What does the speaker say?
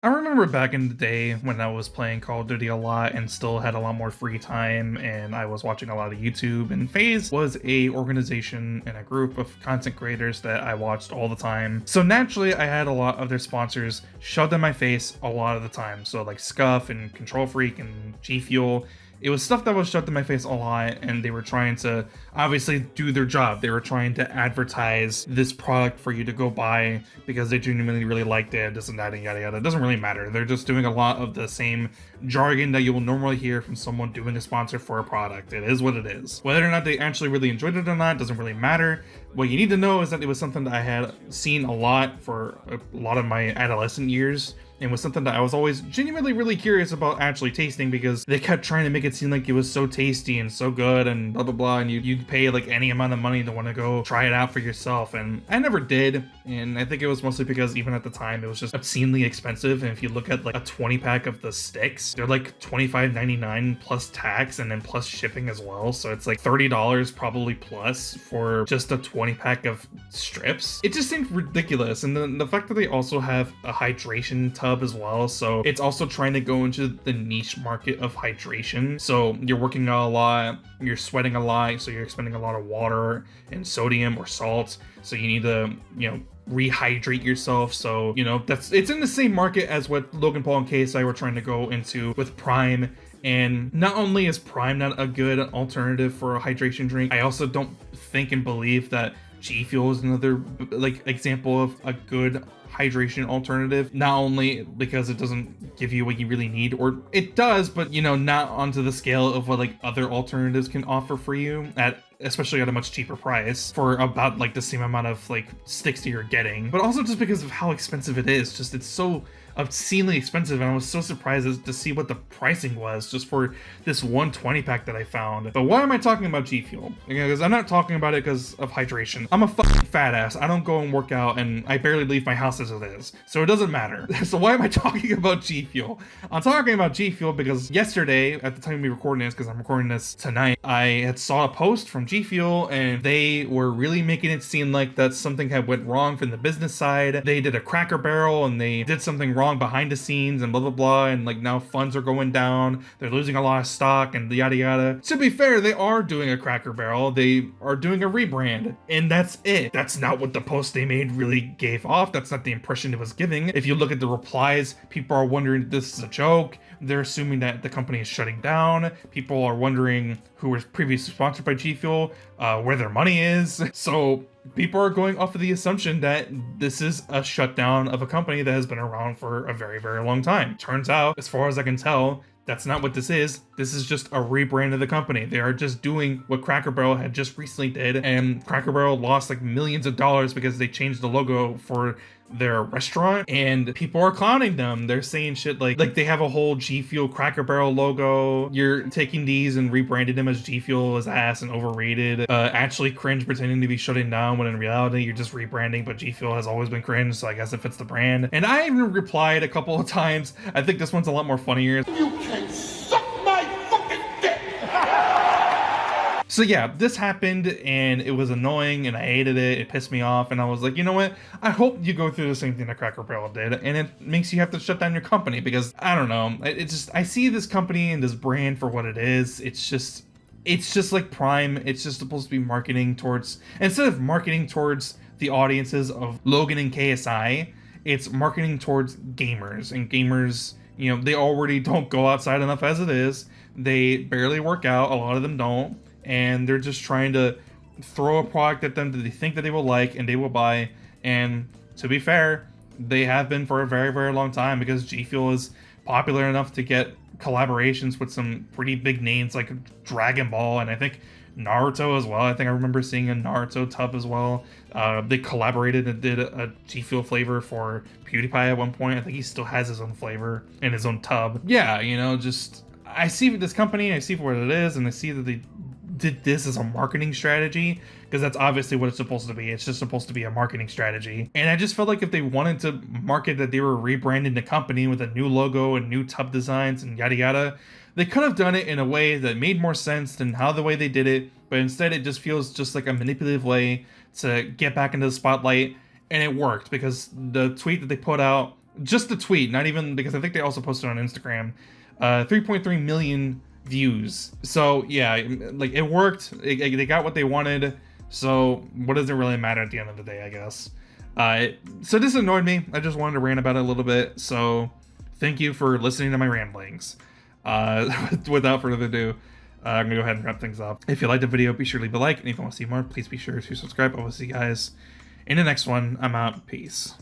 remember back in the day when I was playing Call of Duty a lot and still had a lot more free time, and I was watching a lot of YouTube, and FaZe was a organization and a group of content creators that I watched all the time. So naturally I had a lot of their sponsors shoved in my face a lot of the time. So like Scuff and Control Freak and GFuel. It was stuff that was shoved in my face a lot, and they were trying to obviously do their job. They were trying to advertise this product for you to go buy because they genuinely really liked it, this and that and yada yada. It doesn't really matter. They're just doing a lot of the same jargon that you will normally hear from someone doing a sponsor for a product. It is what it is. Whether or not they actually really enjoyed it or not doesn't really matter. What you need to know is that it was something that I had seen a lot for a lot of my adolescent years, and was something that I was always genuinely really curious about actually tasting, because they kept trying to make it seem like it was so tasty and so good and blah blah blah, and you'd pay like any amount of money to want to go try it out for yourself, and I never did. And I think it was mostly because even at the time it was just obscenely expensive. And if you look at like a 20 pack of the sticks, they're like $25.99 plus tax and then plus shipping as well, so it's like $30 probably plus for just a 20 pack of strips. It just seemed ridiculous. And then the fact that they also have a hydration tub as well, so it's also trying to go into the niche market of hydration. So you're working out a lot, you're sweating a lot, so you're expending a lot of water and sodium or salt, so you need to, rehydrate yourself. So it's in the same market as what Logan Paul and KSI were trying to go into with Prime. And not only is Prime not a good alternative for a hydration drink, I also don't think and believe that GFuel is another like example of a good hydration alternative. Not only because it doesn't give you what you really need, or it does, but not onto the scale of what like other alternatives can offer for you, especially at a much cheaper price for about like the same amount of like sticks that you're getting. But also just because of how expensive it is. Just it's so obscenely expensive, and I was so surprised to see what the pricing was just for this 120 pack that I found. But why am I talking about GFuel? Because I'm not talking about it because of hydration. I'm a fucking fat ass. I don't go and work out, and I barely leave my house as it is, so it doesn't matter. So why am I talking about GFuel? I'm talking about GFuel because yesterday, at the time we recording this, because I'm recording this tonight, I had saw a post from GFuel, and they were really making it seem like that something had went wrong from the business side. They did a Cracker Barrel, and they did something wrong behind the scenes, and blah blah blah, and like now funds are going down, they're losing a lot of stock, and yada yada. To be fair, they are doing a Cracker Barrel, they are doing a rebrand, and that's it. That's not what the post they made really gave off. That's not the impression it was giving. If you look at the replies, people are wondering if this is a joke. They're assuming that the company is shutting down. People are wondering who was previously sponsored by GFuel, where their money is. So people are going off of the assumption that this is a shutdown of a company that has been around for a very, very long time. Turns out, as far as I can tell, that's not what this is. This is just a rebrand of the company. They are just doing what Cracker Barrel had just recently did, and Cracker Barrel lost like millions of dollars because they changed the logo for their restaurant, and people are clowning them. They're saying shit like they have a whole GFuel Cracker Barrel logo. You're taking these and rebranding them as GFuel is ass and overrated. Actually cringe, pretending to be shutting down when in reality you're just rebranding, but GFuel has always been cringe, so I guess it fits the brand. And I even replied a couple of times. I think this one's a lot more funnier. You can suck my fucking dick! So yeah, this happened, and it was annoying, and I hated it. It pissed me off, and I was like, you know what? I hope you go through the same thing that Cracker Barrel did, and it makes you have to shut down your company, because I don't know. I see this company and this brand for what it is. It's just like Prime. It's just supposed to be marketing towards, instead of marketing towards the audiences of Logan and KSI, it's marketing towards gamers, and gamers, they already don't go outside enough as it is. They barely work out. A lot of them don't. And they're just trying to throw a product at them that they think that they will like and they will buy. And to be fair, they have been for a very, very long time, because GFuel is popular enough to get collaborations with some pretty big names like Dragon Ball, and I think Naruto as well. I think I remember seeing a Naruto tub as well. They collaborated and did a GFuel flavor for PewDiePie at one point. I think he still has his own flavor in his own tub. Yeah, just I see this company, I see what it is, and I see that they did this as a marketing strategy, because that's obviously what it's supposed to be. It's just supposed to be a marketing strategy. And I just felt like if they wanted to market that they were rebranding the company with a new logo and new tub designs and yada yada, they could have done it in a way that made more sense than how the way they did it. But instead it just feels just like a manipulative way to get back into the spotlight. And it worked, because the tweet that they put out just the tweet, not even, because I think they also posted on Instagram, 3.3 million views. So yeah, like it worked. They got what they wanted. So what does it really matter at the end of the day, I guess? So this annoyed me. I just wanted to rant about it a little bit. So thank you for listening to my ramblings. Without further ado, I'm gonna go ahead and wrap things up. If you liked the video, be sure to leave a like, and if you want to see more, please be sure to subscribe. I will see you guys in the next one. I'm out. Peace.